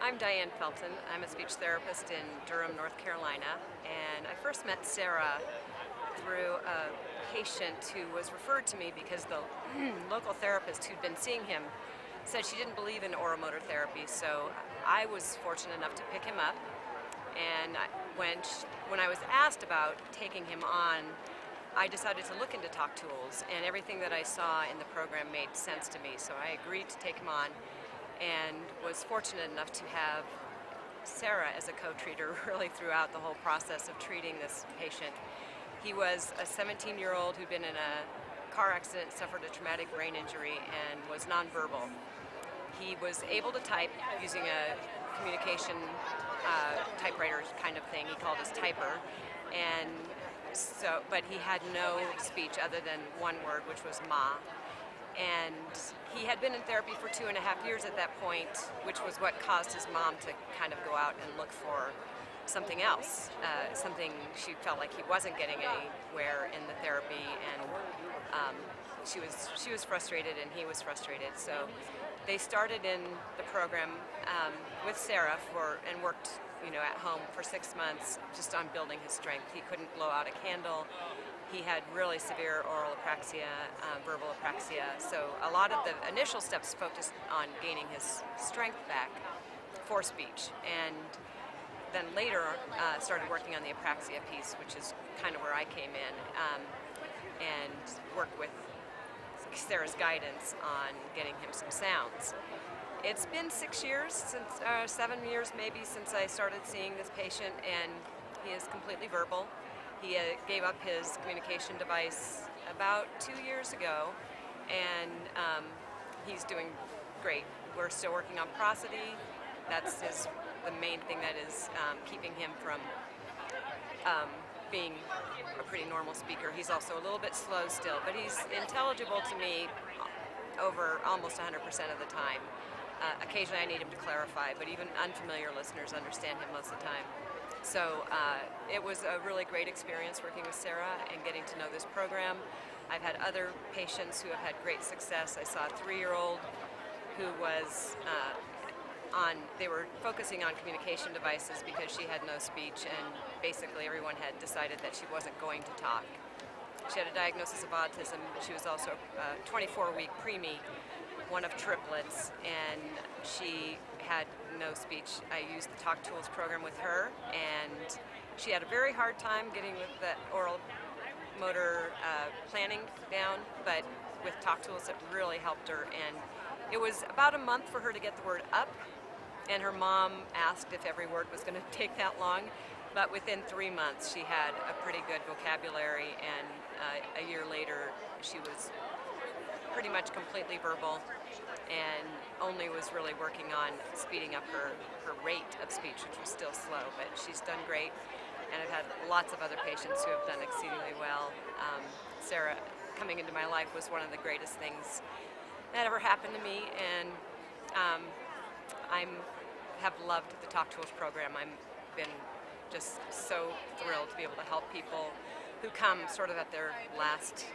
I'm Diane Felton. I'm a speech therapist in Durham, North Carolina, and I first met Sarah through a patient who was referred to me because the local therapist who'd been seeing him said she didn't believe in oromotor therapy, so I was fortunate enough to pick him up, and when I was asked about taking him on, I decided to look into TalkTools, and everything that I saw in the program made sense to me, so I agreed to take him on and was fortunate enough to have Sarah as a co-treater really throughout the whole process of treating this patient. He was a 17-year-old who'd been in a car accident, suffered a traumatic brain injury, and was nonverbal. He was able to type using a communication typewriter kind of thing. He called his typer, and but he had no speech other than one word, which was ma. And he had been in therapy for 2.5 years at that point, which was what caused his mom to kind of go out and look for something else, something she felt like he wasn't getting anywhere in the therapy, and she was frustrated and he was frustrated. So they started in the program with Sarah and worked at home for 6 months just on building his strength. He couldn't blow out a candle. He had really severe oral apraxia, verbal apraxia, so a lot of the initial steps focused on gaining his strength back for speech, and then later started working on the apraxia piece, which is kind of where I came in, and worked with Sarah's guidance on getting him some sounds. It's been 6 years, 7 years maybe, since I started seeing this patient, and he is completely verbal. He gave up his communication device about 2 years ago, and he's doing great. We're still working on prosody. That's the main thing that is keeping him from being a pretty normal speaker. He's also a little bit slow still, but he's intelligible to me over almost 100% of the time. Occasionally I need him to clarify, but even unfamiliar listeners understand him most of the time. So it was a really great experience working with Sarah and getting to know this program. I've had other patients who have had great success. I saw a 3-year-old who was they were focusing on communication devices because she had no speech, and basically everyone had decided that she wasn't going to talk. She had a diagnosis of autism. She was also a 24-week preemie, one of triplets, and she had no speech. I used the TalkTools program with her, and she had a very hard time getting with the oral motor planning down, but with TalkTools it really helped her, and it was about a month for her to get the word up, and her mom asked if every word was going to take that long, but within 3 months she had a pretty good vocabulary, and a year later she was pretty much completely verbal and only was really working on speeding up her rate of speech, which was still slow, but she's done great. And I've had lots of other patients who have done exceedingly well. Sarah coming into my life was one of the greatest things that ever happened to me, and I have loved the TalkTools program. I've been just so thrilled to be able to help people who come sort of at their last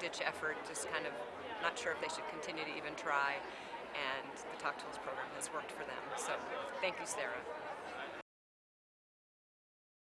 ditch effort, just kind of not sure if they should continue to even try, and the TalkTools program has worked for them. So thank you, Sarah.